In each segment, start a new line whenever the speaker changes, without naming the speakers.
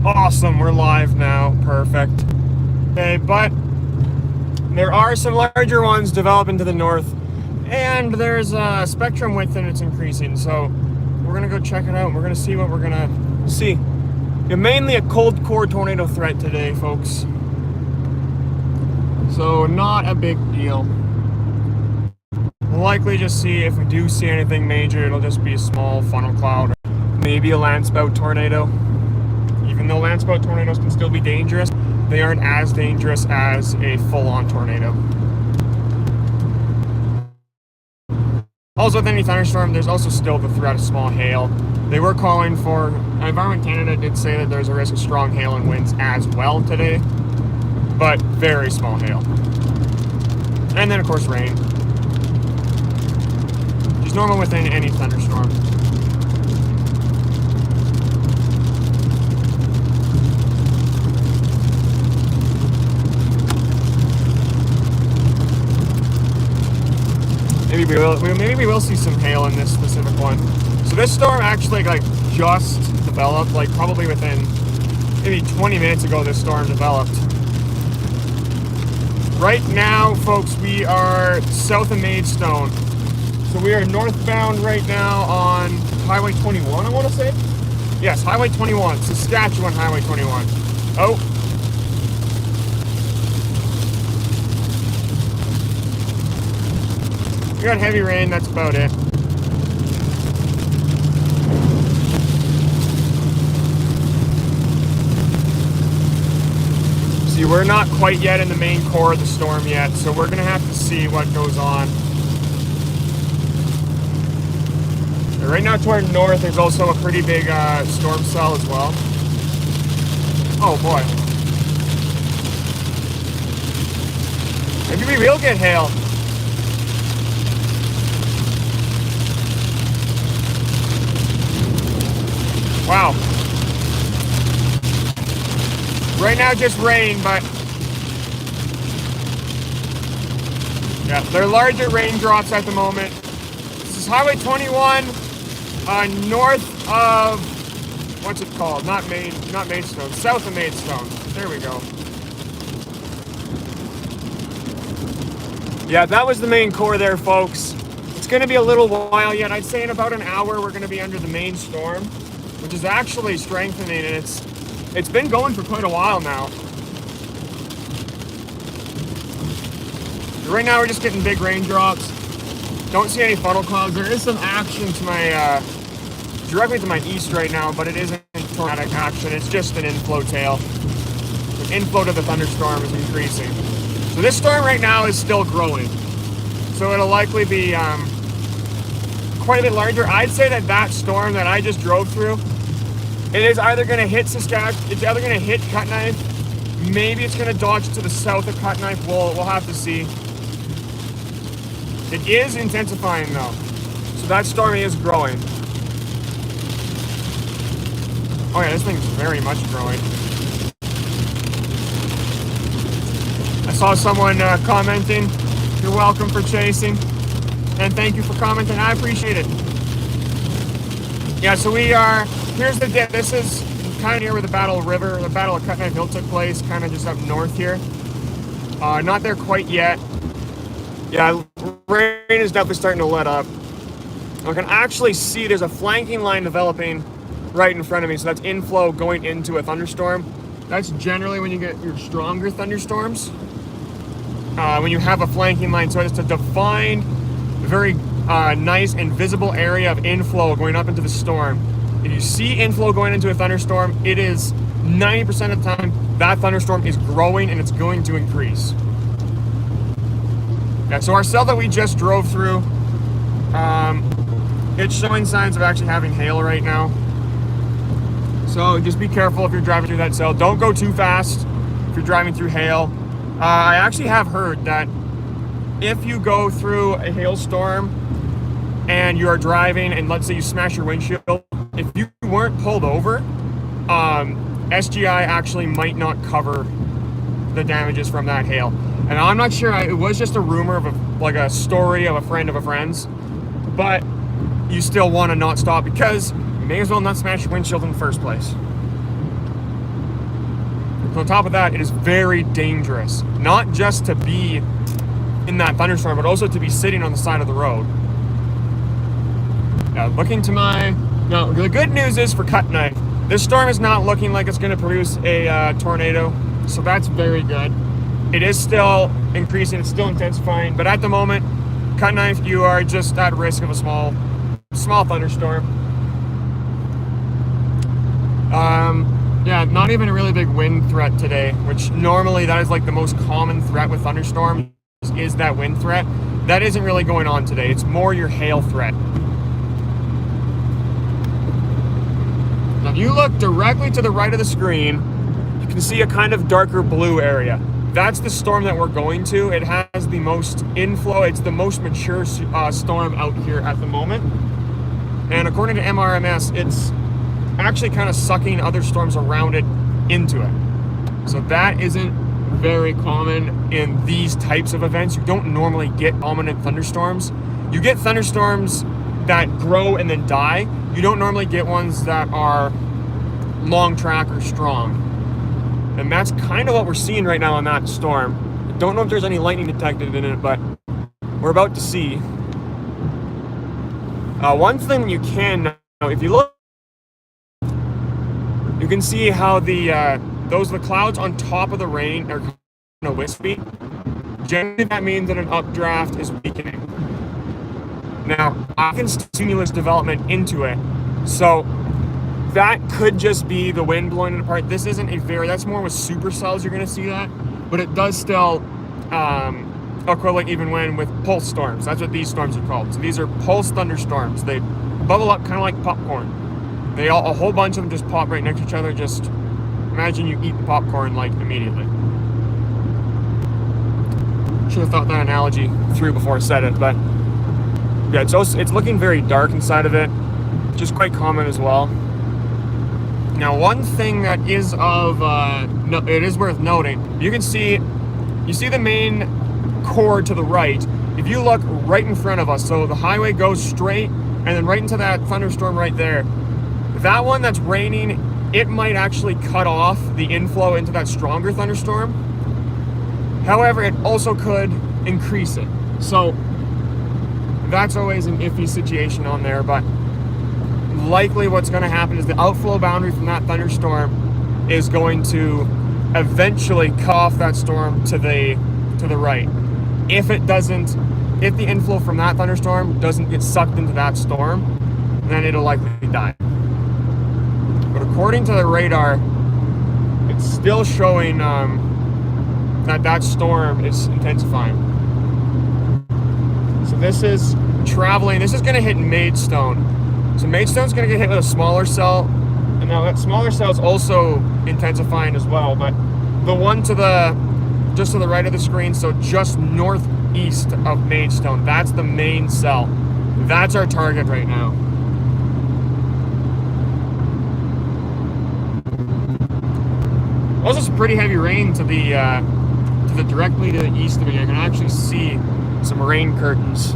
Awesome, we're live now. Perfect. Okay, but there are some larger ones developing to the north, and there's a spectrum width and it's increasing. So we're gonna go check it out. We're gonna see what we're gonna see. You're mainly a cold core tornado threat today, folks. So not a big deal. We'll likely just see if we do see anything major. It'll just be a small funnel cloud, or maybe a landspout tornado. Even though landspout tornadoes can still be dangerous, they aren't as dangerous as a full-on tornado. Also, with any thunderstorm, there's also still the threat of small hail. They were calling for, Environment Canada did say that there's a risk of strong hail and winds as well today, but very small hail. And then, of course, rain. It's normal within any thunderstorm. Maybe we will see some hail in this specific one. So this storm actually just developed, probably within maybe 20 minutes ago this storm developed. Right now, folks, we are south of Maidstone. So we are northbound right now on Highway 21, I want to say? Yes, Highway 21, Saskatchewan Highway 21. Oh. We got heavy rain, that's about it. See, we're not quite yet in the main core of the storm yet, so we're gonna have to see what goes on. Right now to our north, there's also a pretty big storm cell as well. Oh boy. Maybe we will get hail. Wow. Right now just rain, but yeah, they're larger raindrops at the moment. This is Highway 21, north of, what's it called? Not Maidstone, south of Maidstone. There we go. Yeah, that was the main core there, folks. It's going to be a little while yet. I'd say in about an hour we're going to be under the main storm, which is actually strengthening, and it's been going for quite a while now. Right now we're just getting big raindrops. Don't see any funnel clouds. There is some action to my directly to my east right now, but it isn't tornadic action. It's just an inflow tail. The inflow to the thunderstorm is increasing. So this storm right now is still growing. So it'll likely be quite a bit larger. I'd say that storm that I just drove through, it is either going to hit Saskatchewan, it's either going to hit Cutknife, maybe it's going to dodge to the south of Cutknife. We'll have to see. It is intensifying though, so that storm is growing. Oh yeah, this thing's very much growing. I saw someone commenting, "You're welcome for chasing," and thank you for commenting. I appreciate it. Yeah, so we are. Here's the dip. This is kind of near where the Battle of Cutknife Hill took place, kind of just up north here. Not there quite yet. Yeah, rain is definitely starting to let up. I can actually see there's a flanking line developing right in front of me, so that's inflow going into a thunderstorm. That's generally when you get your stronger thunderstorms. When you have a flanking line, so it's a defined, very nice and visible area of inflow going up into the storm. If you see inflow going into a thunderstorm, it is 90% of the time that thunderstorm is growing and it's going to increase. Yeah, so our cell that we just drove through, it's showing signs of actually having hail right now. So just be careful if you're driving through that cell. Don't go too fast if you're driving through hail. I actually have heard that if you go through a hailstorm and you are driving and let's say you smash your windshield, if you weren't pulled over, SGI actually might not cover the damages from that hail. And I'm not sure, it was just a rumor of a story of a friend of a friend's, but you still want to not stop because you may as well not smash your windshield in the first place. So on top of that, it is very dangerous, not just to be in that thunderstorm, but also to be sitting on the side of the road. Looking to my... Now, the good news is for Cut Knife, this storm is not looking like it's going to produce a tornado, so that's very good. It is still increasing, it's still intensifying, but at the moment, Cut Knife, you are just at risk of a small thunderstorm. Yeah, not even a really big wind threat today, which normally that is like the most common threat with thunderstorms, is that wind threat. That isn't really going on today. It's more your hail threat. Now, if you look directly to the right of the screen, you can see a kind of darker blue area. That's the storm that we're going to. It has the most inflow. It's the most mature storm out here at the moment. And according to MRMS, it's actually kind of sucking other storms around it into it. So that isn't very common in these types of events. You don't normally get dominant thunderstorms. You get thunderstorms that grow and then die. You don't normally get ones that are long track or strong. And that's kind of what we're seeing right now on that storm. I don't know if there's any lightning detected in it, but we're about to see. One thing you can, if you look, you can see how the clouds on top of the rain are kind of wispy. Generally, that means that an updraft is weakening. Now, I can see cumulus development into it, so that could just be the wind blowing it apart. This isn't that's more with supercells you're going to see that, but it does still occur like even when with pulse storms. That's what these storms are called. So these are pulse thunderstorms. They bubble up kind of like popcorn. A whole bunch of them just pop right next to each other. Just imagine you eat the popcorn like immediately. Should have thought that analogy through before I said it, but yeah, it's looking very dark inside of it, which is quite common as well. Now, one thing that is it is worth noting, you see the main core to the right. If you look right in front of us, so the highway goes straight and then right into that thunderstorm right there. That one that's raining, it might actually cut off the inflow into that stronger thunderstorm. However, it also could increase it. So that's always an iffy situation on there, but likely what's going to happen is the outflow boundary from that thunderstorm is going to eventually cut off that storm to the right. If the inflow from that thunderstorm doesn't get sucked into that storm, then it'll likely die. But according to the radar, it's still showing that storm is intensifying. So this is traveling. This is going to hit Maidstone. So Maidstone's going to get hit with a smaller cell, and now that smaller cell is also intensifying as well. But the one just to the right of the screen, so just northeast of Maidstone, that's the main cell. That's our target right now. Also, some pretty heavy rain to the directly to the east of me. I can actually see some rain curtains.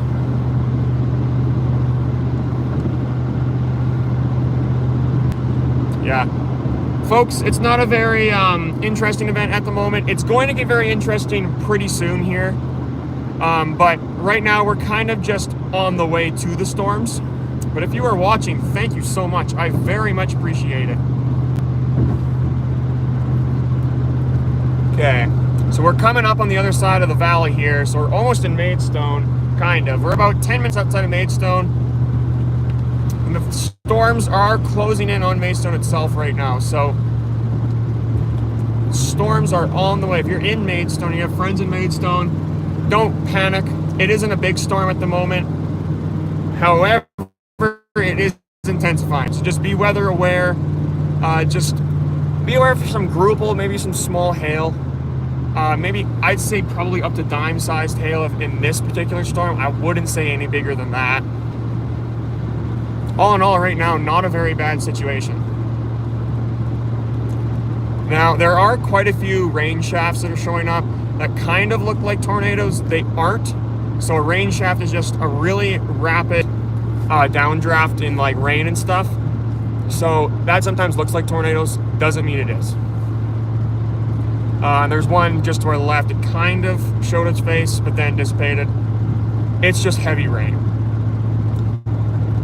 Yeah, folks, it's not a very interesting event at the moment. It's going to get very interesting pretty soon here, but right now we're kind of just on the way to the storms. But if you are watching, thank you so much. I very much appreciate it. Okay, so we're coming up on the other side of the valley here, so we're almost in Maidstone, kind of. We're about 10 minutes outside of Maidstone, and the storms are closing in on Maidstone itself right now, so storms are on the way. If you're in Maidstone, you have friends in Maidstone, don't panic. It isn't a big storm at the moment. However, it is intensifying, so just be weather aware. Just be aware of some groupal, maybe some small hail. Maybe I'd say probably up to dime-sized hail in this particular storm. I wouldn't say any bigger than that. All in all, right now, not a very bad situation. Now, there are quite a few rain shafts that are showing up that kind of look like tornadoes. They aren't. So a rain shaft is just a really rapid downdraft in like rain and stuff. So that sometimes lks like tornadoes, doesn't mean it is. There's one just to our left. It kind of showed its face, but then dissipated. It's just heavy rain.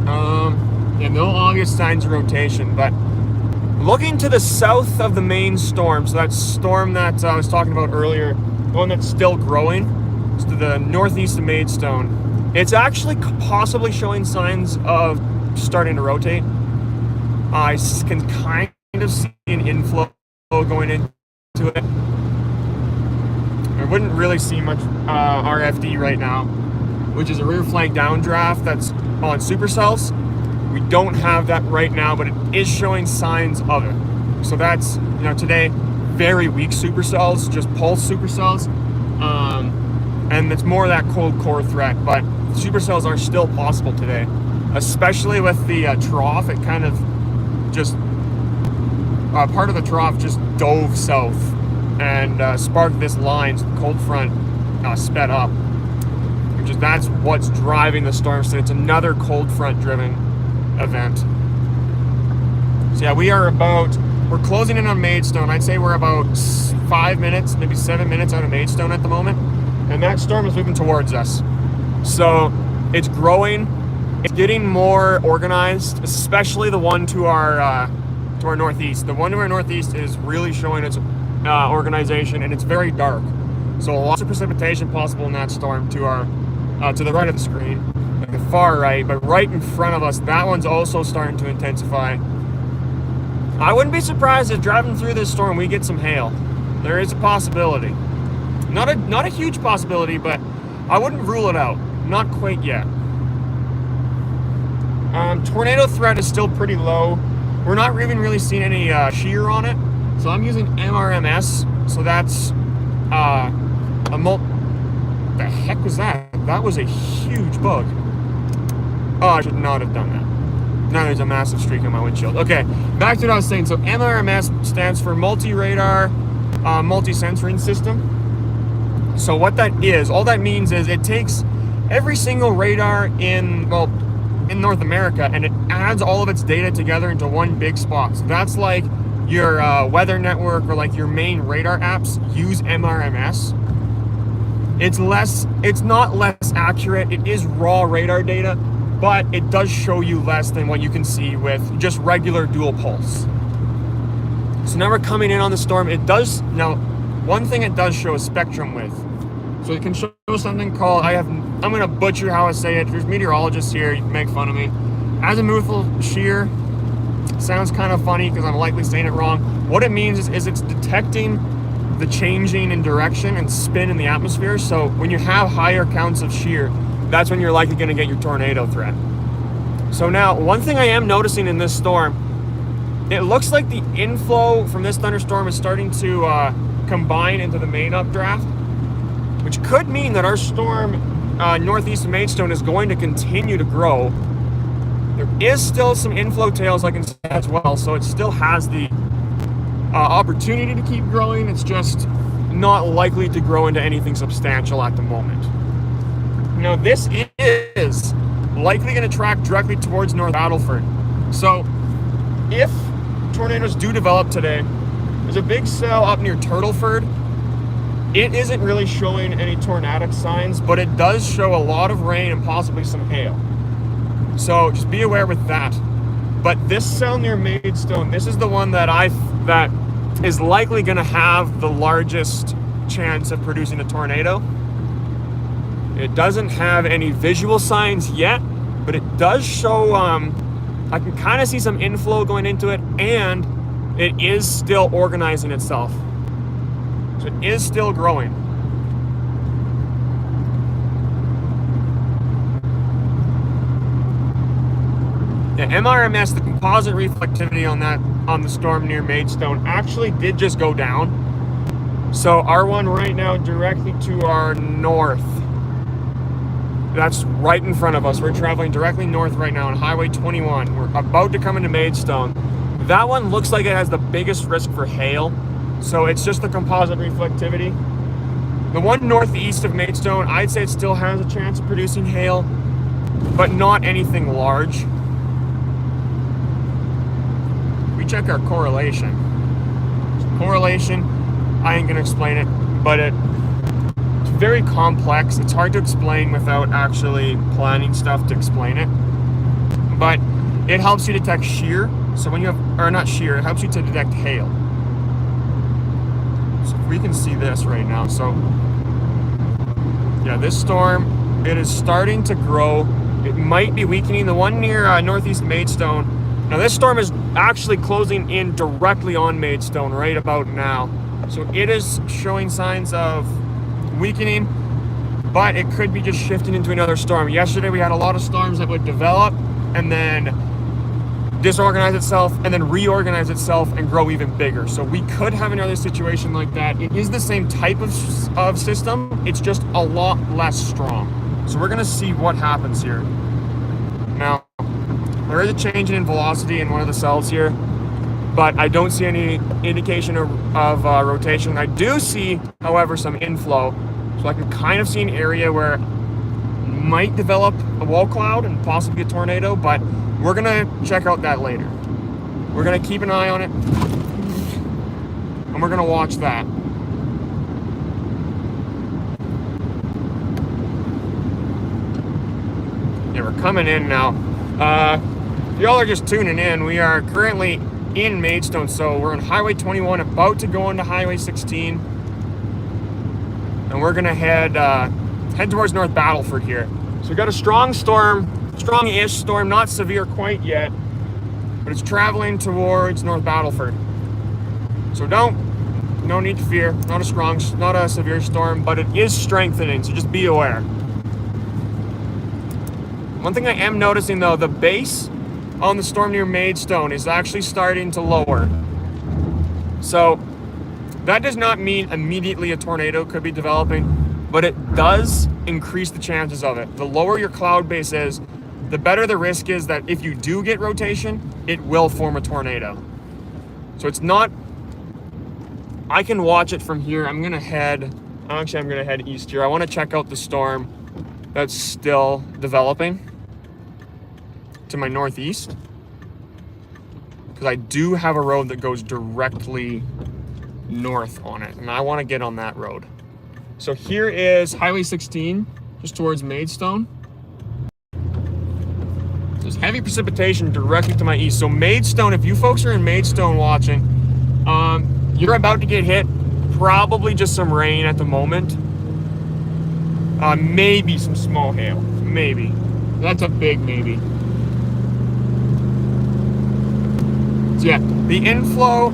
Yeah, no obvious signs of rotation, but looking to the south of the main storm, so that storm that I was talking about earlier, the one that's still growing, it's to the northeast of Maidstone, it's actually possibly showing signs of starting to rotate. I can kind of see an inflow going into it. I wouldn't really see much RFD right now, which is a rear flank downdraft that's on supercells. We don't have that right now, but it is showing signs of it. So that's, today, very weak supercells, just pulse supercells. And it's more of that cold core threat, but supercells are still possible today, especially with the trough. It kind of just, part of the trough just dove south and sparked this line, so the cold front sped up. That's what's driving the storm. So it's another cold front driven event. So yeah, we're closing in on Maidstone. I'd say we're about 5 minutes, maybe 7 minutes out of Maidstone at the moment. And that storm is moving towards us. So it's growing. It's getting more organized, especially the one to our northeast. The one to our northeast is really showing its organization, and it's very dark. So lots of precipitation possible in that storm to our to the right of the screen, like the far right, but right in front of us, that one's also starting to intensify. I wouldn't be surprised if driving through this storm we get some hail. There is a possibility. Not a huge possibility, but I wouldn't rule it out. Not quite yet. Tornado threat is still pretty low. We're not even really seeing any shear on it. So I'm using MRMS. So that's the heck was that? That was a huge bug. Oh, I should not have done that. Now there's a massive streak on my windshield. Okay, back to what I was saying. So MRMS stands for multi-radar, multi-sensoring system. So what that is, all that means is it takes every single radar in North America, and it adds all of its data together into one big spot. So that's like your weather network, or like your main radar apps use MRMS. It's not less accurate. It is raw radar data, but it does show you less than what you can see with just regular dual pulse. So now we're coming in on the storm. One thing it does show is spectrum width. So it can show something called, I'm going to butcher how I say it. There's meteorologists here, you can make fun of me. Azimuthal shear. Sounds kind of funny because I'm likely saying it wrong. What it means is it's detecting the changing in direction and spin in the atmosphere. So when you have higher counts of shear, that's when you're likely going to get your tornado threat. So now, one thing I am noticing in this storm, it looks like the inflow from this thunderstorm is starting to combine into the main updraft, which could mean that our storm northeast of Maidstone is going to continue to grow. There is still some inflow tails I can see as well, so it still has the opportunity to keep growing. It's just not likely to grow into anything substantial at the moment. Now, this is likely going to track directly towards North Battleford. So if tornadoes do develop today, there's a big cell up near Turtleford. It isn't really showing any tornadic signs, but it does show a lot of rain and possibly some hail. So just be aware with that. But this cell near Maidstone, this is the one that is likely going to have the largest chance of producing a tornado. It doesn't have any visual signs yet, but it does show, I can kind of see some inflow going into it, and it is still organizing itself. So it is still growing. The MRMS, the composite reflectivity on the storm near Maidstone, actually did just go down. So our one right now directly to our north, that's right in front of us. We're traveling directly north right now on Highway 21. We're about to come into Maidstone. That one looks like it has the biggest risk for hail. So it's just the composite reflectivity. The one northeast of Maidstone, I'd say it still has a chance of producing hail, but not anything large. We check our correlation. Correlation I ain't gonna explain it, but it's very complex. It's hard to explain without actually planning stuff to explain it. But it helps you detect shear. So when you have, or not shear, it helps you to detect hail. So if we can see this right now. So yeah, this storm, it is starting to grow. It might be weakening. The one near northeast Maidstone. Now this storm is actually closing in directly on Maidstone right about now. So it is showing signs of weakening, but it could be just shifting into another storm. Yesterday we had a lot of storms that would develop and then disorganize itself and then reorganize itself and grow even bigger. So we could have another situation like that. It is the same type of system. It's just a lot less strong. So we're gonna see what happens here. Now, there is a change in velocity in one of the cells here, but I don't see any indication of rotation. I do see, however, some inflow. So I can kind of see an area where it might develop a wall cloud and possibly a tornado, but we're gonna check out that later. We're gonna keep an eye on it, and we're gonna watch that. Yeah, we're coming in now. Y'all are just tuning in. We are currently in Maidstone, so we're on Highway 21, about to go into Highway 16, and we're gonna head towards North Battleford here. So we got a strong storm, strong-ish storm, not severe quite yet, but it's traveling towards North Battleford. So no need to fear. Not a severe storm, but it is strengthening. So just be aware. One thing I am noticing though, the base on the storm near Maidstone is actually starting to lower. So that does not mean immediately a tornado could be developing, but it does increase the chances of it. The lower your cloud base is, the better the risk is that if you do get rotation, it will form a tornado. So it's not, I can watch it from here. I'm gonna head east here. I wanna check out the storm that's still developing to my northeast, because I do have a road that goes directly north on it, and I want to get on that road. So here is Highway 16, just towards Maidstone. There's heavy precipitation directly to my east. So Maidstone, if you folks are in Maidstone watching, you're about to get hit. Probably just some rain at the moment. Maybe some small hail. Maybe. That's a big maybe. So yeah, the inflow,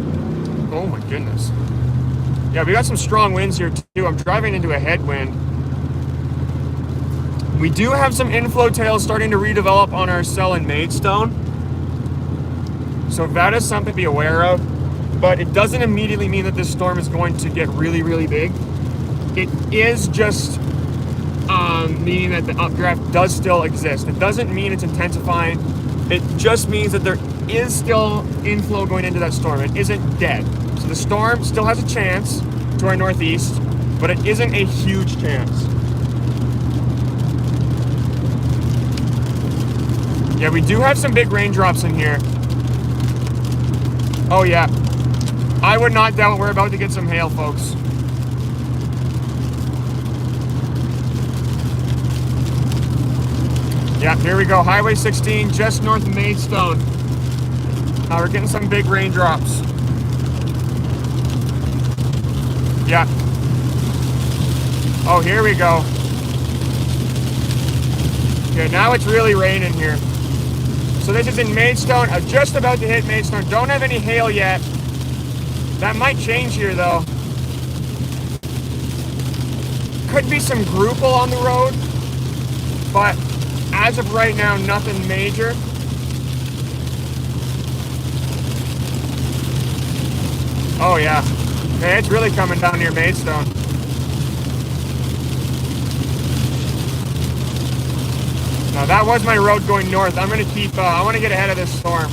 oh my goodness. Yeah, we got some strong winds here too. I'm driving into a headwind. We do have some inflow tails starting to redevelop on our cell in Maidstone. So that is something to be aware of, but it doesn't immediately mean that this storm is going to get really, really big. It is just meaning that the updraft does still exist. It doesn't mean it's intensifying. It just means that there is still inflow going into that storm. It isn't dead. So the storm still has a chance to our northeast, but it isn't a huge chance. Yeah, we do have some big raindrops in here. Oh yeah. I would not doubt we're about to get some hail, folks. Yeah, here we go. Highway 16, just north of Maidstone. We're getting some big raindrops. Yeah. Oh, here we go. Okay, now it's really raining here. So this is in Maidstone. I'm just about to hit Maidstone. Don't have any hail yet. That might change here, though. Could be some Groupal on the road, but as of right now, nothing major. Oh yeah, okay, it's really coming down near Maidstone. Now that was my road going north. I'm gonna keep, I wanna get ahead of this storm.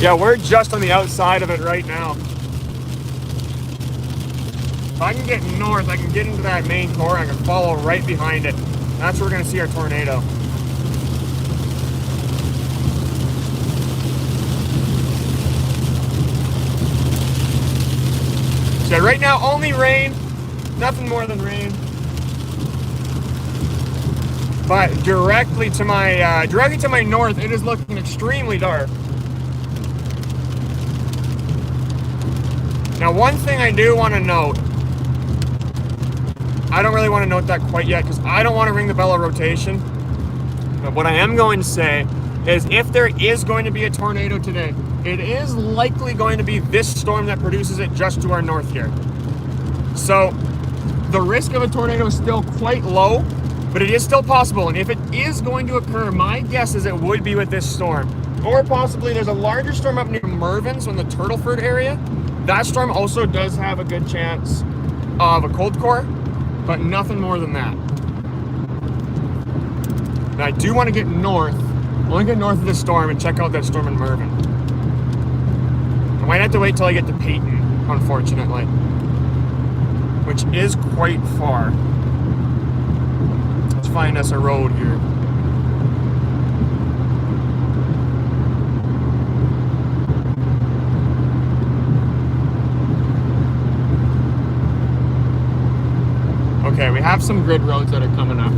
Yeah, we're just on the outside of it right now. If I can get north, I can get into that main core, I can follow right behind it. That's where we're going to see our tornado. So right now, only rain, nothing more than rain. But directly to my north, it is looking extremely dark. Now, one thing I do want to note, I don't really want to note that quite yet because I don't want to ring the bell of rotation. But what I am going to say is if there is going to be a tornado today, it is likely going to be this storm that produces it just to our north here. So the risk of a tornado is still quite low, but it is still possible. And if it is going to occur, my guess is it would be with this storm. Or possibly there's a larger storm up near Mervyn, so in the Turtleford area. That storm also does have a good chance of a cold core, but nothing more than that. And I do want to get north. I want to get north of this storm and check out that storm in Mervyn. I might have to wait till I get to Peyton, unfortunately, which is quite far. Let's find us a road here. Okay, we have some grid roads that are coming up.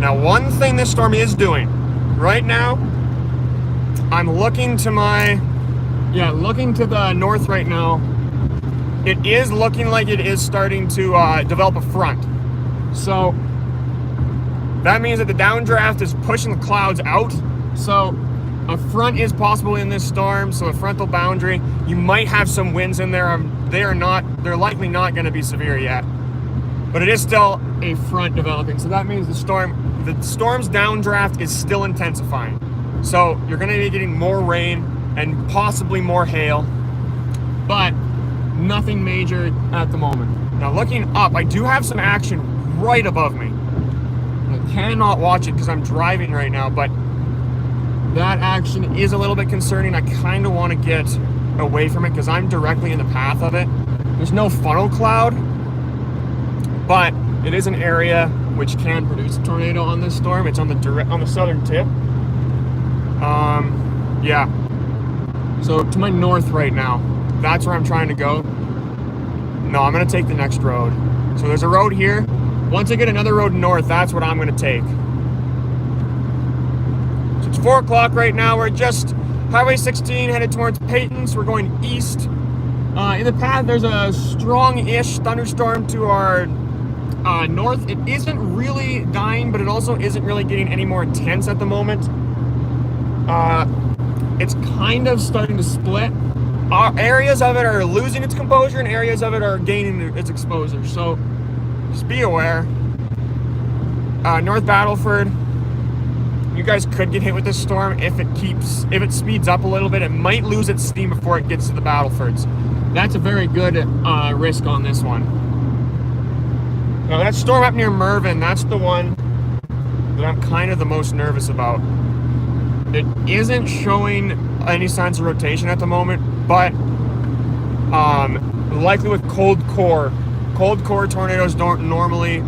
Now, one thing this storm is doing right now, I'm looking to the north right now. It is looking like it is starting to develop a front. So that means that the downdraft is pushing the clouds out. So a front is possible in this storm. So a frontal boundary, you might have some winds in there. They're likely not going to be severe yet, but it is still a front developing. So that means the storm's downdraft is still intensifying. So you're going to be getting more rain and possibly more hail, but nothing major at the moment. Now looking up, I do have some action right above me. I cannot watch it because I'm driving right now, but that action is a little bit concerning. I kind of want to get away from it because I'm directly in the path of it. There's no funnel cloud, but it is an area which can produce a tornado on this storm. It's on the southern tip. Yeah. So to my north right now, that's where I'm trying to go. No, I'm going to take the next road. So there's a road here. Once I get another road north, that's what I'm going to take. So it's 4 o'clock right now. We're just Highway 16 headed towards Peyton. So we're going east. In the path, there's a strong-ish thunderstorm to our north. It isn't really dying, but it also isn't really getting any more intense at the moment. It's kind of starting to split. Areas of it are losing its composure and areas of it are gaining its exposure. So just be aware. North Battleford, you guys could get hit with this storm if it speeds up a little bit. It might lose its steam before it gets to the Battlefords. That's a very good risk on this one. Now that storm up near Mervyn, that's the one that I'm kind of the most nervous about. It isn't showing any signs of rotation at the moment, but likely with cold core tornadoes don't normally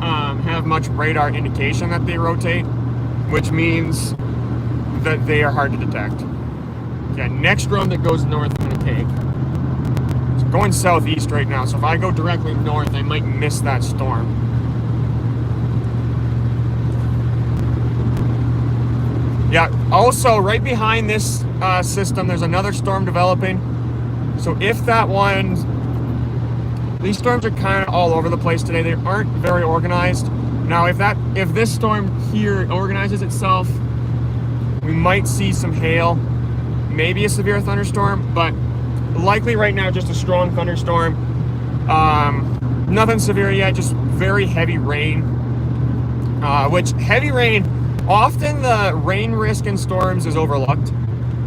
have much radar indication that they rotate, which means that they are hard to detect. Yeah, next road that goes north I'm going to take. It's going southeast right now, so if I go directly north, I might miss that storm. Yeah, also right behind this system, there's another storm developing. So if that one, these storms are kind of all over the place today. They aren't very organized. Now, if this storm here organizes itself, we might see some hail, maybe a severe thunderstorm, but likely right now just a strong thunderstorm. Nothing severe yet, just very heavy rain. Which heavy rain, often the rain risk in storms is overlooked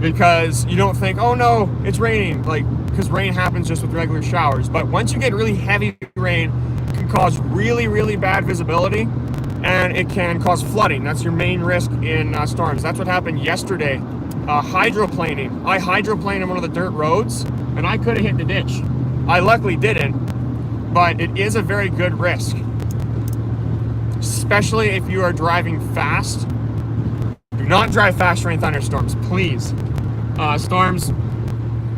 because you don't think, oh no, it's raining, because rain happens just with regular showers. But once you get really heavy rain, it can cause really, really bad visibility and it can cause flooding. That's your main risk in storms. That's what happened yesterday. Hydroplaning. I hydroplaned on one of the dirt roads and I could have hit the ditch. I luckily didn't, but it is a very good risk. especially if you are driving fast. Do not drive fast during thunderstorms, please. Storms,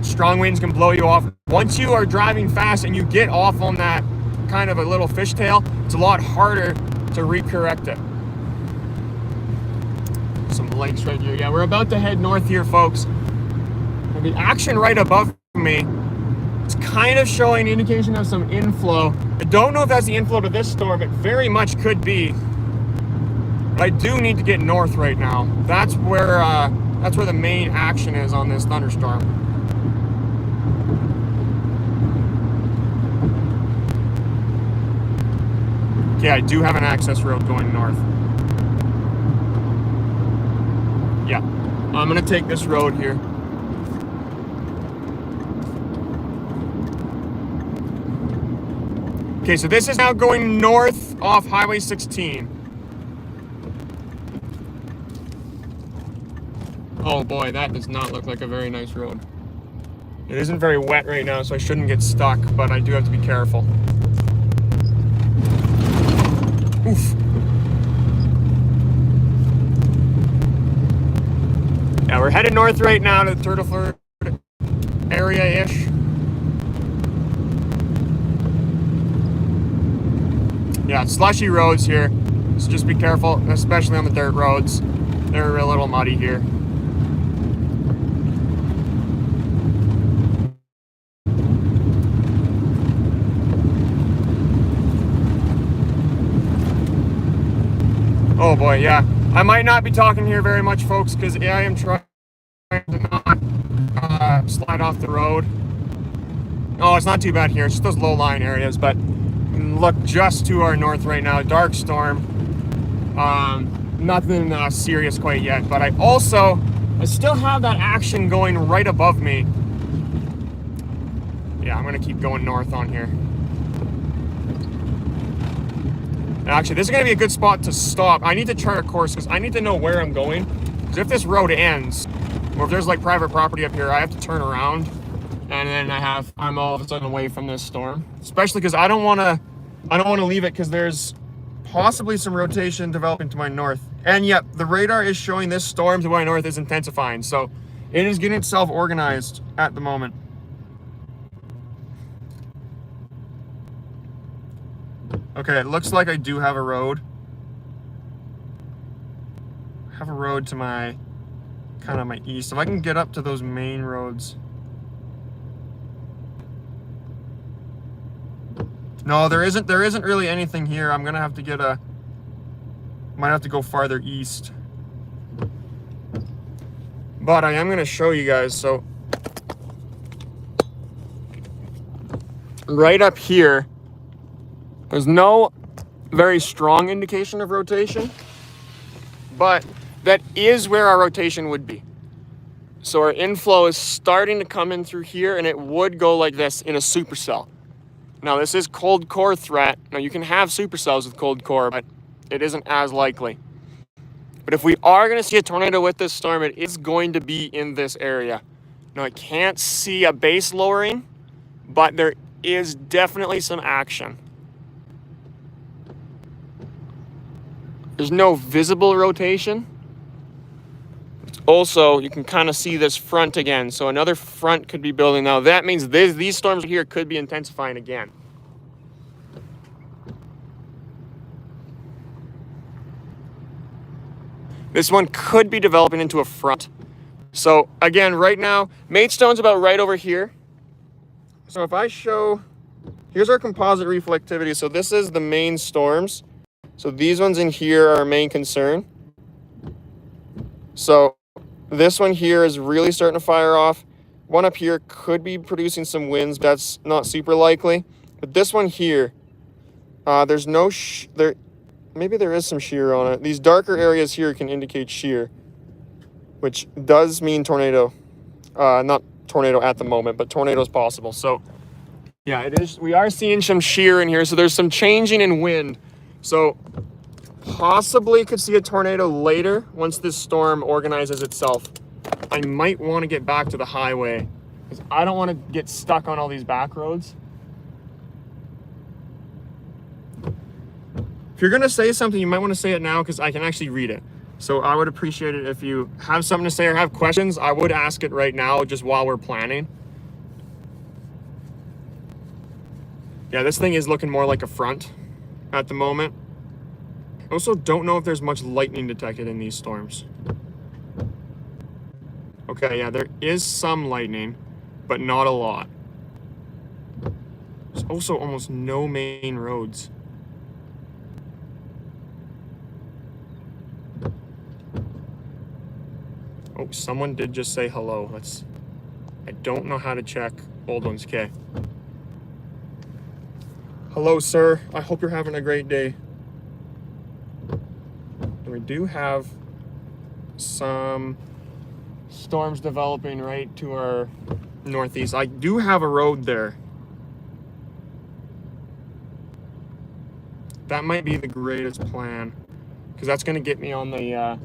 strong winds can blow you off. Once you are driving fast and you get off on that kind of a little fishtail, it's a lot harder to recorrect it. Some lakes right here. Yeah, we're about to head north here, folks. And the action right above me, it's kind of showing indication of some inflow. I don't know if that's the inflow to this storm. It very much could be. But I do need to get north right now. That's where the main action is on this thunderstorm. Okay, I do have an access road going north. Yeah, I'm gonna take this road here. Okay, so this is now going north off Highway 16. Oh boy, that does not look like a very nice road. It isn't very wet right now, so I shouldn't get stuck, but I do have to be careful. Oof. Yeah, we're headed north right now to the Turtle Ford area-ish. Yeah, slushy roads here, so just be careful, especially on the dirt roads. They're a little muddy here. Oh boy, yeah. I might not be talking here very much, folks, because I am trying to not slide off the road. Oh, it's not too bad here. It's just those low-lying areas, but look just to our north right now. Dark storm. Nothing serious quite yet, but I still have that action going right above me. Yeah, I'm going to keep going north on here. Actually, this is going to be a good spot to stop. I need to chart a course because I need to know where I'm going. Because if this road ends, or if there's like private property up here, I have to turn around, and then I'm all of a sudden away from this storm. Especially because I don't want to leave it because there's possibly some rotation developing to my north. And yep, the radar is showing this storm to my north is intensifying. So it is getting itself organized at the moment. Okay, it looks like I do have a road. I have a road to my, kind of my east. If I can get up to those main roads. No, there isn't really anything here. I'm gonna have to might have to go farther east. But I am gonna show you guys, so. Right up here, there's no very strong indication of rotation, but that is where our rotation would be. So our inflow is starting to come in through here, and it would go like this in a supercell. Now this is cold core threat. Now you can have supercells with cold core, but it isn't as likely. But if we are going to see a tornado with this storm, it is going to be in this area. Now I can't see a base lowering, but there is definitely some action. There's no visible rotation. Also, you can kind of see this front again. So another front could be building. Now that means these storms here could be intensifying again. This one could be developing into a front. So again, right now, Maidstone's about right over here. So if I show, here's our composite reflectivity. So this is the main storms. So these ones in here are our main concern. So this one here is really starting to fire off. One up here could be producing some winds. That's not super likely. But this one here, there's no, maybe there is some shear on it. These darker areas here can indicate shear, which does mean tornado. Not tornado at the moment, but tornado is possible. So yeah, it is. We are seeing some shear in here. So there's some changing in wind. So possibly could see a tornado later once this storm organizes itself. I might want to get back to the highway because I don't want to get stuck on all these back roads. If you're gonna say something, you might want to say it now because I can actually read it. So I would appreciate it if you have something to say or have questions. I would ask it right now, just while we're planning. Yeah, this thing is looking more like a front at the moment. I also don't know if there's much lightning detected in these storms. Okay, yeah, there is some lightning, but not a lot. There's also almost no main roads. Oh, someone did just say hello. I don't know how to check old ones. Okay. Hello, sir. I hope you're having a great day. And we do have some storms developing right to our northeast. I do have a road there. That might be the greatest plan, because that's going to get me on the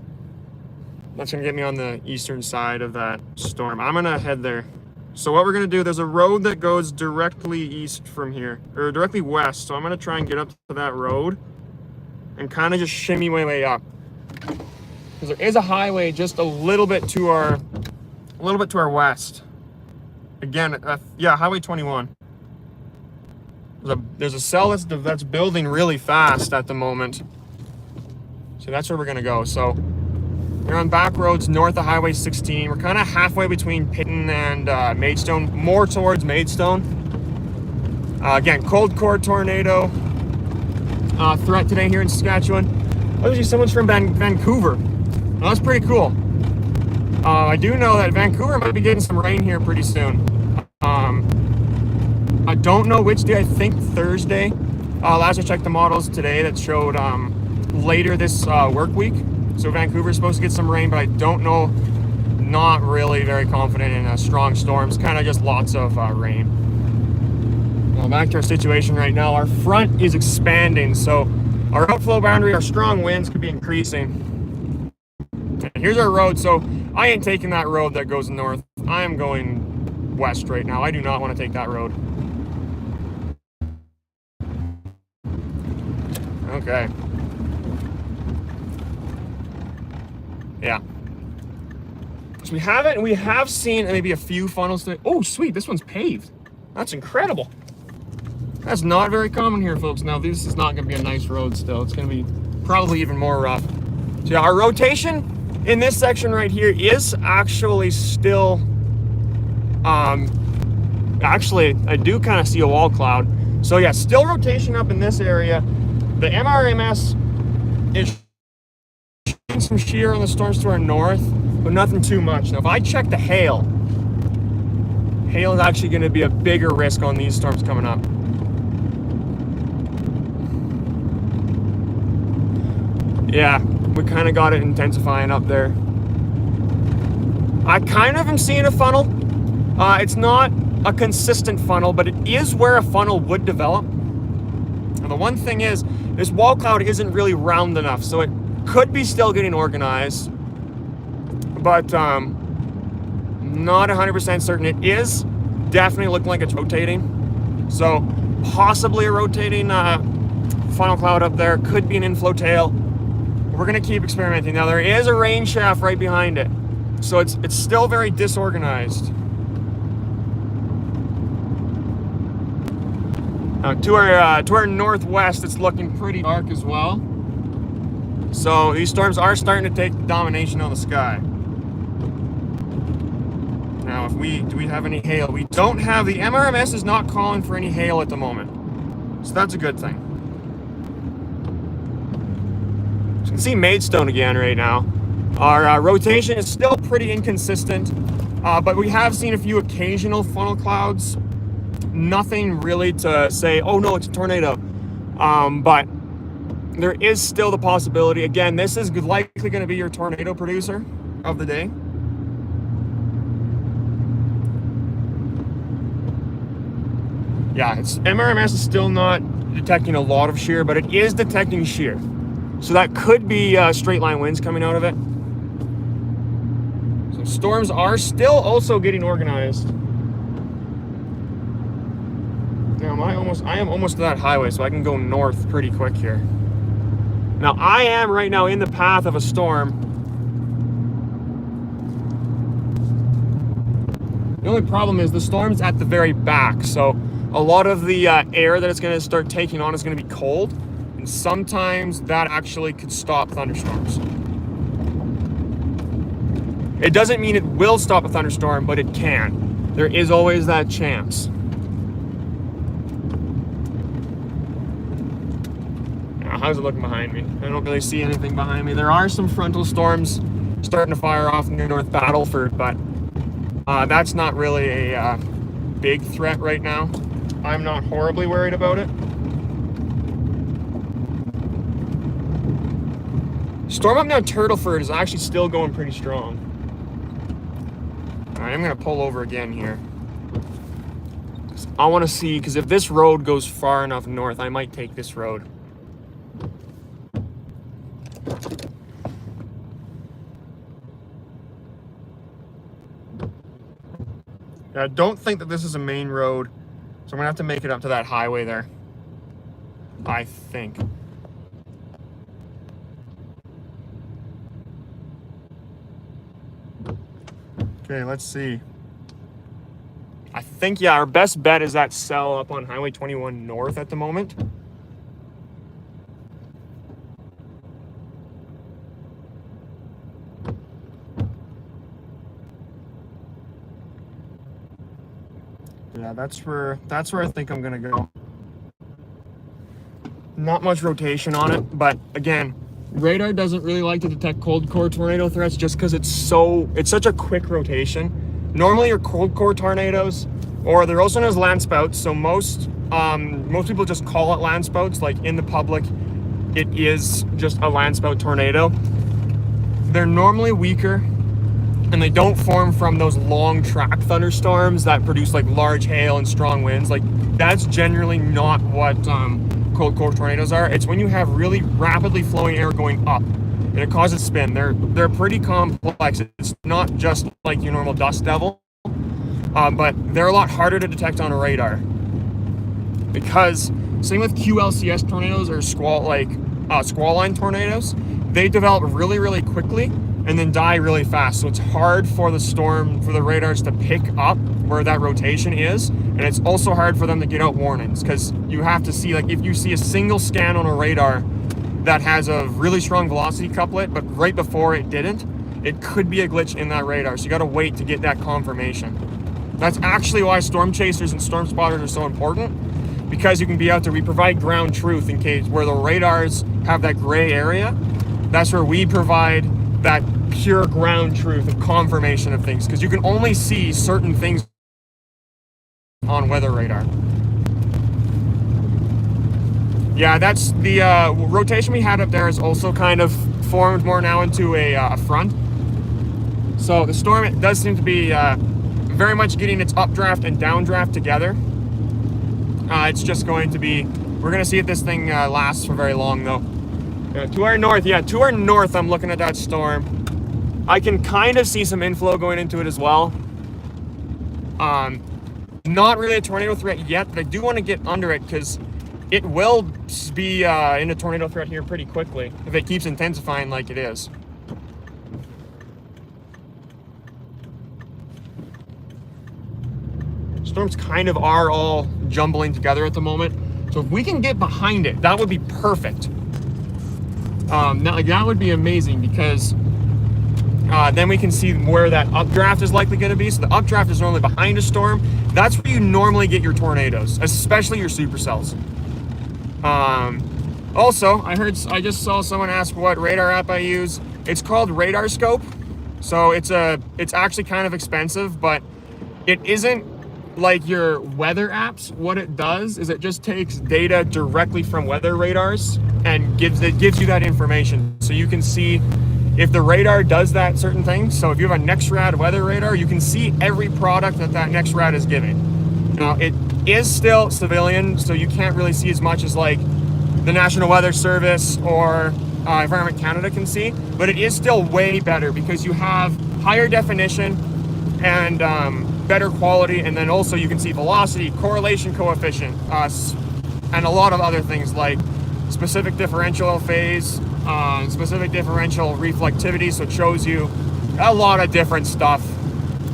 eastern side of that storm. I'm going to head there. So what we're going to do, there's a road that goes directly east from here, or directly west. So I'm going to try and get up to that road and kind of just shimmy my way up. Because there is a highway just a little bit to our west. Again, yeah, Highway 21. There's a cell that's building really fast at the moment. So that's where we're gonna go. So we're on back roads north of Highway 16. We're kind of halfway between Pitton and Maidstone, more towards Maidstone. Again, cold core tornado threat today here in Saskatchewan. Obviously, someone's from Vancouver. Well, that's pretty cool. I do know that Vancouver might be getting some rain here pretty soon. I don't know which day. I think Thursday. Last I checked the models today, that showed later this work week. So Vancouver's supposed to get some rain, but I don't know. Not really very confident in strong storms. Kind of just lots of rain. Well, back to our situation right now. Our front is expanding, so our outflow boundary, our strong winds could be increasing. And here's our road. So I ain't taking that road that goes north. I am going west right now. I do not want to take that road. Okay. Yeah. So we have seen maybe a few funnels today. Oh, sweet, this one's paved. That's incredible. That's not very common here, folks. Now, this is not gonna be a nice road still. It's gonna be probably even more rough. So yeah, our rotation in this section right here is actually still, actually, I do kind of see a wall cloud. So yeah, still rotation up in this area. The MRMS is showing some shear on the storms to our north, but nothing too much. Now, if I check the hail is actually going to be a bigger risk on these storms coming up. Yeah, we kind of got it intensifying up there. I kind of am seeing a funnel. It's not a consistent funnel, but it is where a funnel would develop. And the one thing is, this wall cloud isn't really round enough, so it could be still getting organized, but not 100% certain. It is definitely looking like it's rotating, so possibly a rotating funnel cloud up there. Could be an inflow tail. We're gonna keep experimenting. Now, there is a rain shaft right behind it, so it's still very disorganized. To our northwest, it's looking pretty dark as well. So these storms are starting to take the domination on the sky. Now, do we have any hail? We don't have. The MRMS is not calling for any hail at the moment, so that's a good thing. So you can see Maidstone again right now. Our rotation is still pretty inconsistent, but we have seen a few occasional funnel clouds. Nothing really to say, oh no, it's a tornado. But there is still the possibility. Again, this is likely going to be your tornado producer of the day. Yeah, MRMS is still not detecting a lot of shear, but it is detecting shear. So that could be straight line winds coming out of it. So storms are still also getting organized. Now, I am almost to that highway, so I can go north pretty quick here. Now, I am right now in the path of a storm. The only problem is the storm's at the very back, so a lot of the air that it's going to start taking on is going to be cold, and sometimes that actually could stop thunderstorms. It doesn't mean it will stop a thunderstorm, but it can. There is always that chance. Now, how's it looking behind me? I don't really see anything behind me. There are some frontal storms starting to fire off near North Battleford, but that's not really a big threat right now. I'm not horribly worried about it. Storm up now Turtleford is actually still going pretty strong. Alright, I'm going to pull over again here. I want to see, because if this road goes far enough north, I might take this road. I don't think that this is a main road, so I'm going to have to make it up to that highway there. I think. Okay, let's see. I think, yeah, our best bet is that cell up on Highway 21 North at the moment. Yeah, that's where I think I'm gonna go. Not much rotation on it, but again, radar doesn't really like to detect cold core tornado threats just because it's such a quick rotation. Normally your cold core tornadoes, or they're also known as land spouts, so most people just call it land spouts. Like in the public, it is just a land spout tornado. They're normally weaker, and they don't form from those long track thunderstorms that produce like large hail and strong winds. Like that's generally not what cold core tornadoes are. It's when you have really rapidly flowing air going up and it causes spin. They're pretty complex. It's not just like your normal dust devil, but they're a lot harder to detect on a radar, because same with QLCS tornadoes or squall line tornadoes, they develop really quickly and then die really fast. So it's hard for the radars to pick up where that rotation is, and it's also hard for them to get out warnings, because you have to see, like, if you see a single scan on a radar that has a really strong velocity couplet, but right before it didn't, it could be a glitch in that radar. So you got to wait to get that confirmation. That's actually why storm chasers and storm spotters are so important, because you can be out there. We provide ground truth in case where the radars have that gray area. That's where we provide that pure ground truth of confirmation of things, because you can only see certain things on weather radar. Yeah, that's the rotation we had up there is also kind of formed more now into a front. So the storm, it does seem to be very much getting its updraft and downdraft together. It's just going to be, we're going to see if this thing lasts for very long though. To our north, I'm looking at that storm. I can kind of see some inflow going into it as well. Not really a tornado threat yet, but I do want to get under it because it will be in a tornado threat here pretty quickly if it keeps intensifying like it is. Storms kind of are all jumbling together at the moment, so if we can get behind it, that would be perfect. That would be amazing, because then we can see where that updraft is likely going to be. So the updraft is normally behind a storm. That's where you normally get your tornadoes, especially your supercells. Also, I just saw someone ask what radar app I use. It's called Radar Scope. So it's actually kind of expensive, but it isn't like your weather apps. What it does is it just takes data directly from weather radars and gives you that information, so you can see if the radar does that certain thing. So if you have a NextRad weather radar, you can see every product that NextRad is giving. Now, it is still civilian, so you can't really see as much as like the National Weather Service or Environment Canada can see, but it is still way better because you have higher definition and better quality, and then also you can see velocity, correlation coefficient, and a lot of other things like specific differential phase, specific differential reflectivity, so it shows you a lot of different stuff.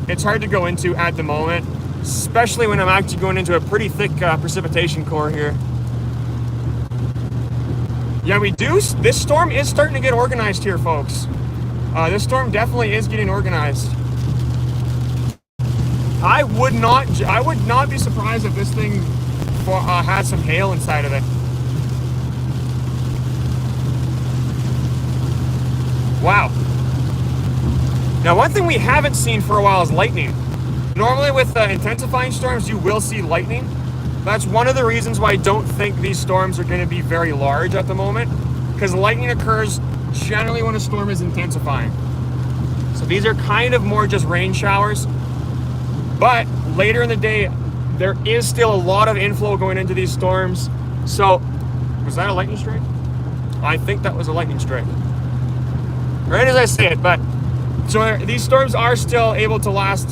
It's hard to go into at the moment, especially when I'm actually going into a pretty thick precipitation core here. Yeah, this storm is starting to get organized here, folks. This storm definitely is getting organized. I would not be surprised if this thing had some hail inside of it. Wow. Now, one thing we haven't seen for a while is lightning. Normally with intensifying storms, you will see lightning. That's one of the reasons why I don't think these storms are going to be very large at the moment, because lightning occurs generally when a storm is intensifying. So these are kind of more just rain showers. But later in the day, there is still a lot of inflow going into these storms. So, was that a lightning strike? I think that was a lightning strike. Right as I say it, but so these storms are still able to last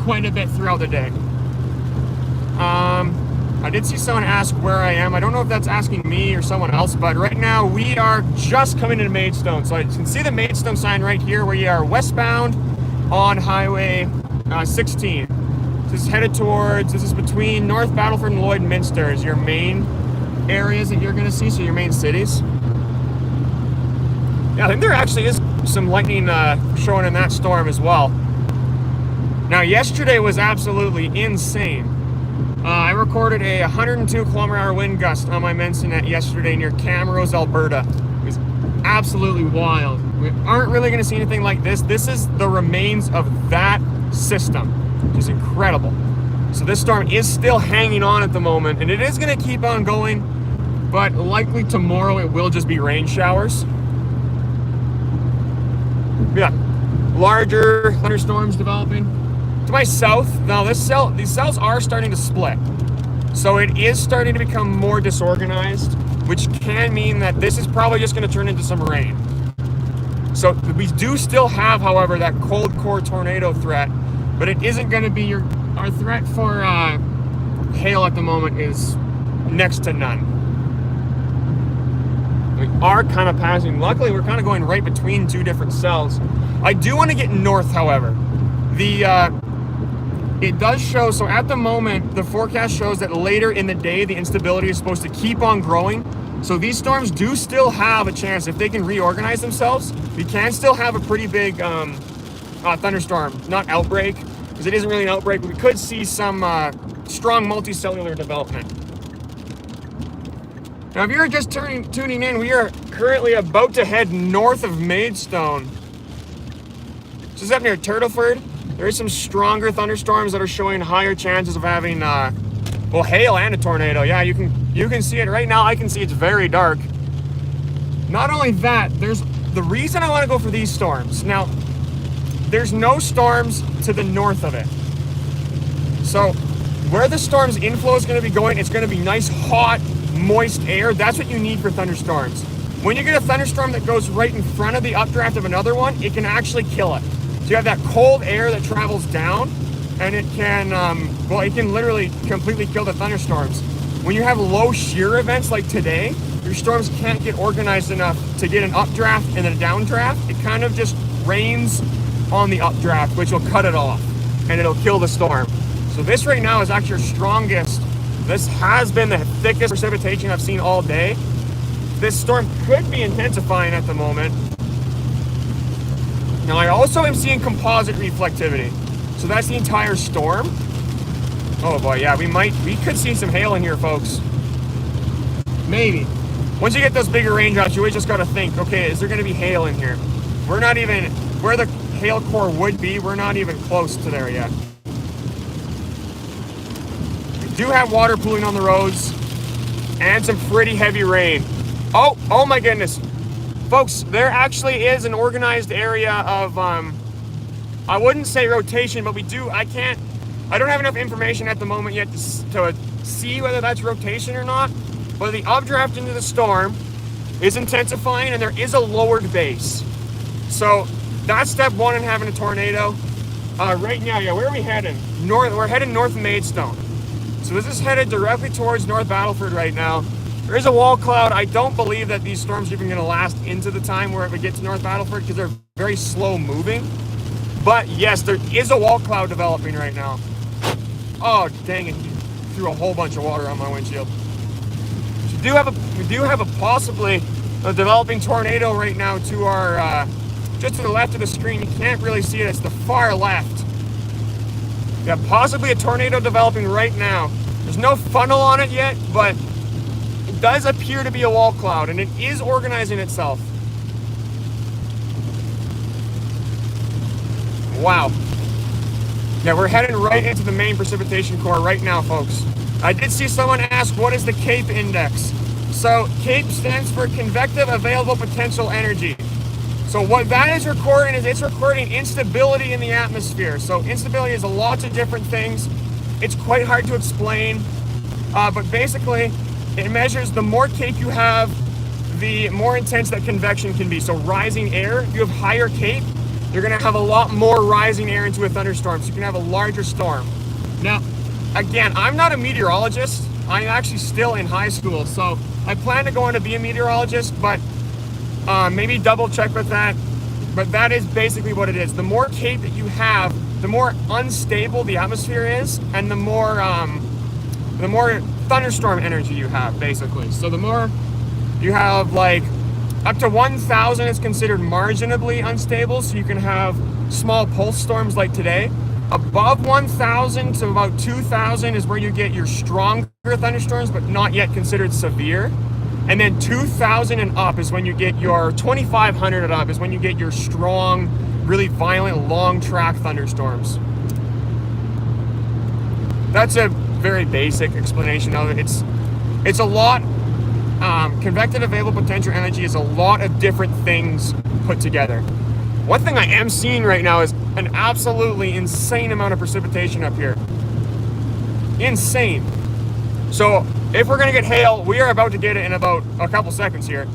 quite a bit throughout the day. I did see someone ask where I am. I don't know if that's asking me or someone else, but right now we are just coming into Maidstone. So you can see the Maidstone sign right here where you are westbound on Highway 16. This is between North Battleford and Lloydminster is your main areas that you're going to see, so your main cities. Yeah, I think there actually is some lightning showing in that storm as well. Now, yesterday was absolutely insane. I recorded a 102 km/h wind gust on my Mensonet yesterday near Camrose, Alberta. It was absolutely wild. We aren't really going to see anything like this. This is the remains of that system, which is incredible. So this storm is still hanging on at the moment, and it is going to keep on going, but likely tomorrow it will just be rain showers. Yeah, larger thunderstorms developing. To my south, now these cells are starting to split. So it is starting to become more disorganized, which can mean that this is probably just going to turn into some rain. So we do still have, however, that cold core tornado threat, but it isn't going to be our threat for hail at the moment is next to none. We are kind of passing. Luckily, we're kind of going right between two different cells. I do want to get north, however. It does show, so at the moment, the forecast shows that later in the day, the instability is supposed to keep on growing. So these storms do still have a chance, if they can reorganize themselves, we can still have a pretty big thunderstorm, not outbreak, because it isn't really an outbreak, but we could see some strong multicellular development. Now, if you're just tuning in, we are currently about to head north of Maidstone. This is up near Turtleford. There is some stronger thunderstorms that are showing higher chances of having, hail and a tornado. Yeah, you can see it right now. I can see it's very dark. Not only that, there's the reason I want to go for these storms. Now, there's no storms to the north of it. So where the storm's inflow is going to be going, it's going to be nice, hot, moist air. That's what you need for thunderstorms. When you get a thunderstorm that goes right in front of the updraft of another one, it can actually kill it. So you have that cold air that travels down, and it can literally completely kill the thunderstorms. When you have low shear events like today, your storms can't get organized enough to get an updraft and then a downdraft. It kind of just rains on the updraft, which will cut it off, and it'll kill the storm. So this right now is actually your strongest. This has been the thickest precipitation I've seen all day. This storm could be intensifying at the moment. Now, I also am seeing composite reflectivity. So that's the entire storm. Oh boy, yeah, we could see some hail in here, folks. Maybe. Once you get those bigger raindrops, you always just gotta think, okay, is there gonna be hail in here? We're not even, where the hail core would be, we're not even close to there yet. We do have water pooling on the roads and some pretty heavy rain. Oh my goodness. Folks, there actually is an organized area of, I wouldn't say rotation, but I don't have enough information at the moment yet to see whether that's rotation or not, but the updraft into the storm is intensifying and there is a lowered base. So that's step one in having a tornado. Right now, yeah, where are we heading? We're heading north of Maidstone. So this is headed directly towards North Battleford right now. There is a wall cloud. I don't believe that these storms are even going to last into the time where it would get to North Battleford because they're very slow moving. But yes, there is a wall cloud developing right now. Oh, dang it. He threw a whole bunch of water on my windshield. We do have a possibly a developing tornado right now to our, just to the left of the screen. You can't really see it. It's the far left. Yeah, possibly a tornado developing right now. There's no funnel on it yet, but it does appear to be a wall cloud, and it is organizing itself. Wow. Yeah, we're heading right into the main precipitation core right now, folks. I did see someone ask, what is the CAPE index? So CAPE stands for Convective Available Potential Energy. So what that is recording is it's recording instability in the atmosphere. So instability is a lot of different things. It's quite hard to explain, but basically it measures the more CAPE you have, the more intense that convection can be. So rising air, if you have higher CAPE, you're gonna have a lot more rising air into a thunderstorm, so you can have a larger storm. Now, again, I'm not a meteorologist. I'm actually still in high school, so I plan to go on to be a meteorologist, but maybe double check with that. But that is basically what it is. The more CAPE that you have, the more unstable the atmosphere is, and the more thunderstorm energy you have, basically. So the more you have, like, up to 1,000 is considered marginally unstable, so you can have small pulse storms like today. Above 1,000 to about 2,000 is where you get your stronger thunderstorms, but not yet considered severe. And then 2,000 and up is when you get your 2,500 and up is when you get your strong, really violent, long track thunderstorms. That's a very basic explanation of it. It's a lot. Convective available potential energy is a lot of different things put together. One thing I am seeing right now is an absolutely insane amount of precipitation up here. Insane. So if we're gonna get hail, we are about to get it in about a couple seconds here.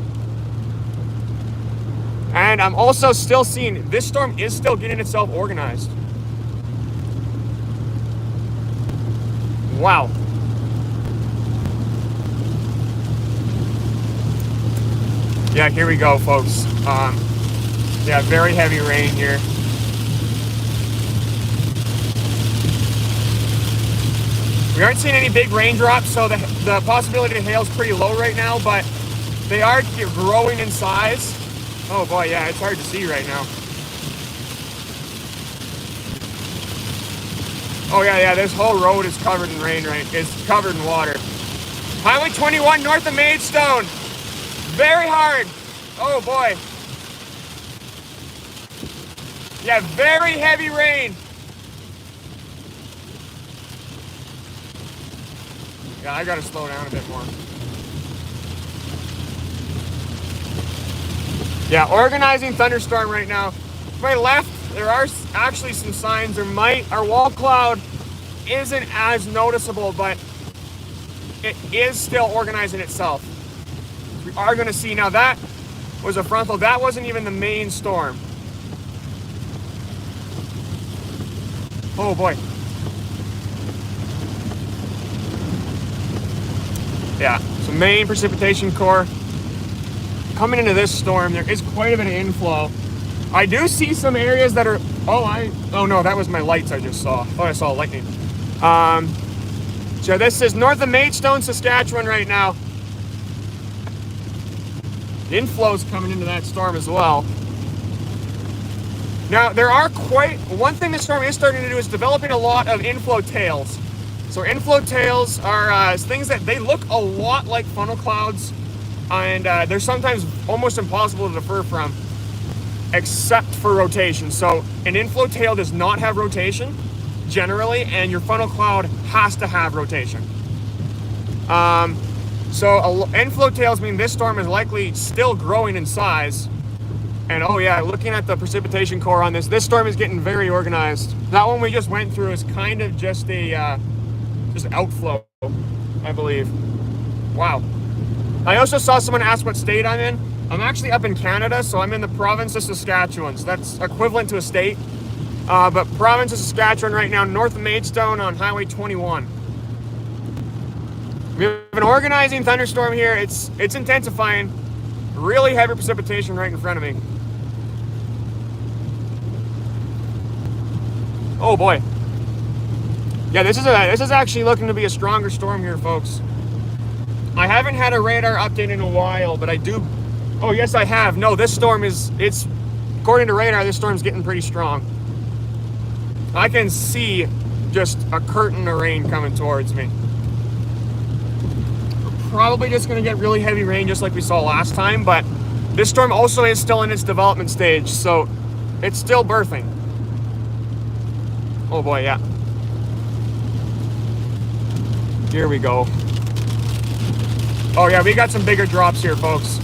And I'm also still seeing this storm is still getting itself organized. Wow. Yeah, here we go, folks. Yeah, very heavy rain here. We aren't seeing any big raindrops, so the possibility of hail is pretty low right now, but they are growing in size. Oh boy, yeah, it's hard to see right now. Oh yeah, this whole road is covered in rain, right? It's covered in water. Highway 21 north of Maidstone. Very hard. Oh boy. Yeah, very heavy rain. Yeah, I gotta slow down a bit more. Yeah, organizing thunderstorm right now. To my left, there are actually some signs. Our wall cloud isn't as noticeable, but it is still organizing itself. We are gonna see now. That was a frontal. That wasn't even the main storm. Oh boy. Yeah, so main precipitation core. Coming into this storm, there is quite a bit of inflow. I do see some areas that are, oh no, that was my lights I just saw. Oh, I saw lightning. So this is north of Maidstone, Saskatchewan right now. The inflow's coming into that storm as well. Now, one thing this storm is starting to do is developing a lot of inflow tails. So inflow tails are things that they look a lot like funnel clouds, and they're sometimes almost impossible to defer from, except for rotation. So an inflow tail does not have rotation, generally, and your funnel cloud has to have rotation. So inflow tails mean this storm is likely still growing in size. And oh yeah, looking at the precipitation core on this storm is getting very organized. That one we just went through is kind of just a outflow, I believe. Wow. I also saw someone ask what state I'm in. I'm actually up in Canada, so I'm in the province of Saskatchewan. So that's equivalent to a state. But province of Saskatchewan right now, north of Maidstone on Highway 21. We have an organizing thunderstorm here. It's intensifying. Really heavy precipitation right in front of me. Oh boy. Yeah, this is actually looking to be a stronger storm here, folks. I haven't had a radar update in a while, but I do. Oh yes, I have. No, this storm it's according to radar, this storm's getting pretty strong. I can see just a curtain of rain coming towards me. We're probably just going to get really heavy rain just like we saw last time, but this storm also is still in its development stage, so it's still birthing. Oh boy, yeah. Here we go. Oh yeah, we got some bigger drops here, folks.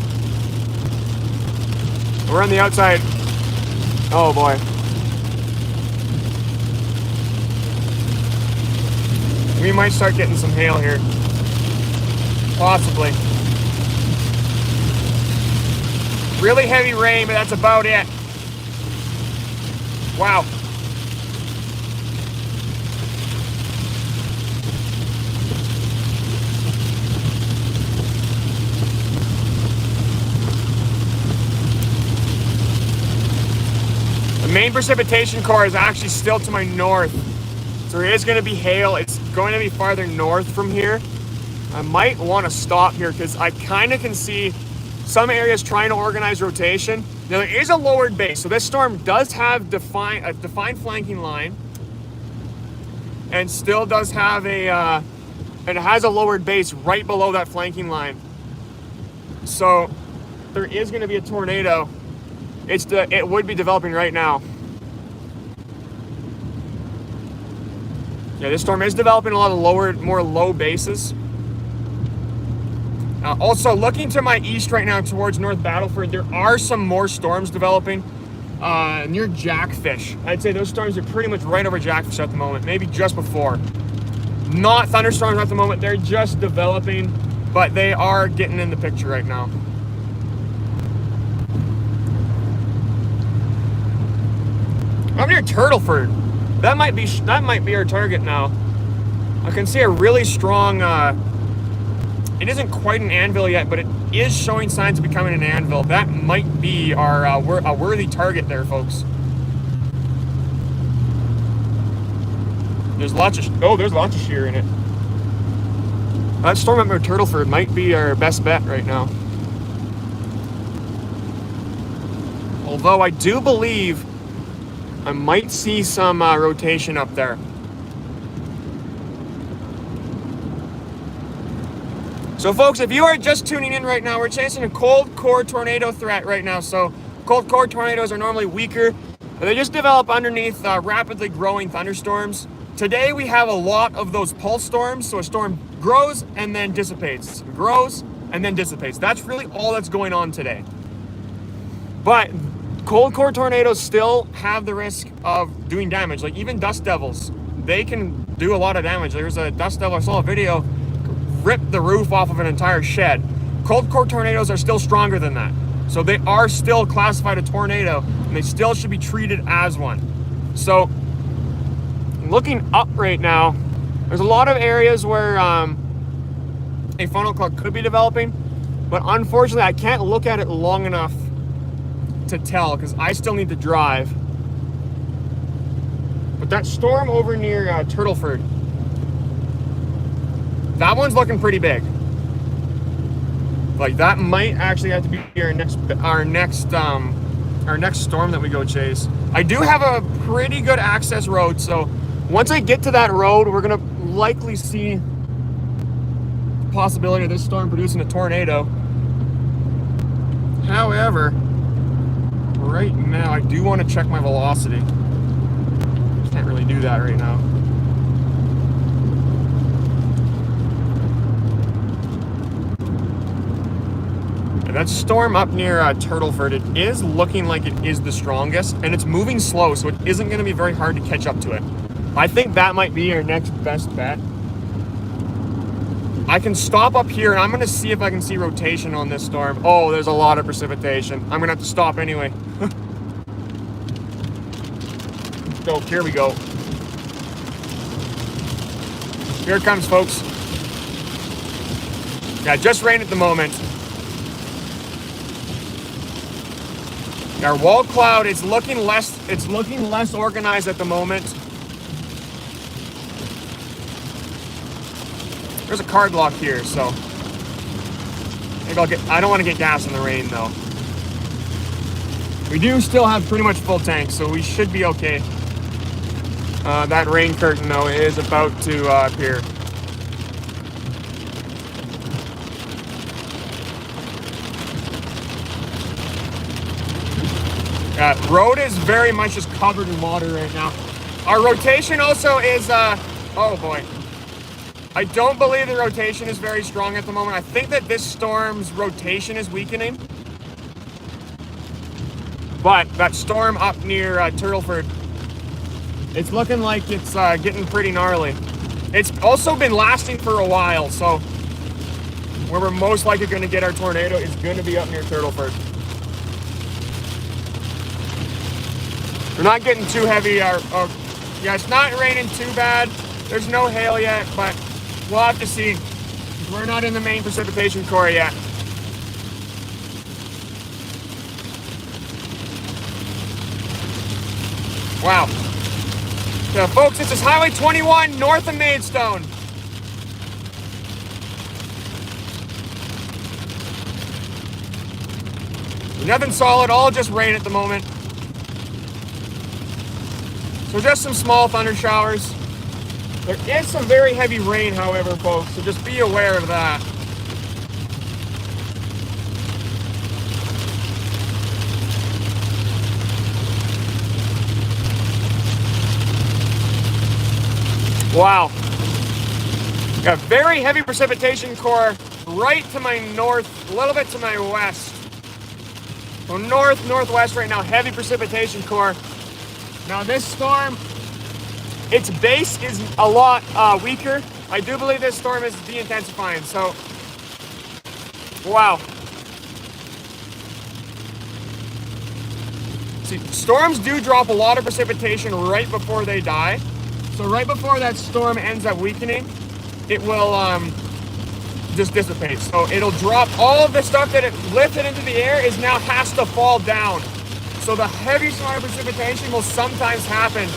We're on the outside. Oh boy. We might start getting some hail here. Possibly. Really heavy rain, but that's about it. Wow. The main precipitation core is actually still to my north. So there is going to be hail. It's going to be farther north from here. I might want to stop here because I kind of can see some areas trying to organize rotation. Now there is a lowered base. So this storm does have a defined flanking line and still does have and it has a lowered base right below that flanking line. So there is going to be a tornado. It would be developing right now. Yeah, this storm is developing a lot of more low bases. Also, looking to my east right now towards North Battleford, there are some more storms developing near Jackfish. I'd say those storms are pretty much right over Jackfish at the moment, maybe just before. Not thunderstorms at the moment, they're just developing, but they are getting in the picture right now. I'm near Turtleford. That might be our target now. I can see a really strong. It isn't quite an anvil yet, but it is showing signs of becoming an anvil. That might be our a worthy target there, folks. There's lots of shear in it. That storm up near Turtleford might be our best bet right now. Although I do believe I might see some rotation up there. So folks, if you are just tuning in right now, we're chasing a cold core tornado threat right now. So cold core tornadoes are normally weaker, but they just develop underneath rapidly growing thunderstorms. Today we have a lot of those pulse storms. So a storm grows and then dissipates, grows and then dissipates. That's really all that's going on today. But cold core tornadoes still have the risk of doing damage. Like even dust devils, they can do a lot of damage. There's a dust devil, I saw a video, rip the roof off of an entire shed. Cold core tornadoes are still stronger than that. So they are still classified a tornado and they still should be treated as one. So looking up right now, there's a lot of areas where a funnel cloud could be developing, but unfortunately I can't look at it long enough to tell because I still need to drive. But that storm over near Turtleford, that one's looking pretty big. Like that might actually have to be our next storm that we go chase. I do have a pretty good access road, so once I get to that road, we're gonna likely see the possibility of this storm producing a tornado. However, right now I do want to check my velocity. Can't really do that right now. That storm up near Turtleford, it is looking like it is the strongest, and it's moving slow, so it isn't going to be very hard to catch up to it. I think that might be our next best bet. I can stop up here, and I'm going to see if I can see rotation on this storm. Oh, there's a lot of precipitation. I'm going to have to stop anyway. So, here we go. Here it comes, folks. Yeah, just rain at the moment. Our wall cloud is looking less organized at the moment. There's a card lock here, so maybe I don't want to get gas in the rain though. We do still have pretty much full tank, so we should be okay. That rain curtain though is about to appear. Road is very much just covered in water right now. Our rotation also is, oh boy. I don't believe the rotation is very strong at the moment. I think that this storm's rotation is weakening. But that storm up near Turtleford, it's looking like it's getting pretty gnarly. It's also been lasting for a while, so where we're most likely going to get our tornado is going to be up near Turtleford. We're not getting too heavy. Yeah, it's not raining too bad. There's no hail yet, but we'll have to see. We're not in the main precipitation core yet. Wow. Yeah, folks, this is Highway 21 north of Maidstone. Nothing solid, all just rain at the moment. So just some small thunder showers. There is some very heavy rain, however, folks, so just be aware of that. Wow. Got very heavy precipitation core right to my north, a little bit to my west. So northwest right now, heavy precipitation core. Now this storm, its base is a lot weaker. I do believe this storm is de-intensifying, so wow. See, storms do drop a lot of precipitation right before they die. So right before that storm ends up weakening, it will just dissipate. So it'll drop all of the stuff that it lifted into the air has to fall down. So the heavy storm precipitation will sometimes happen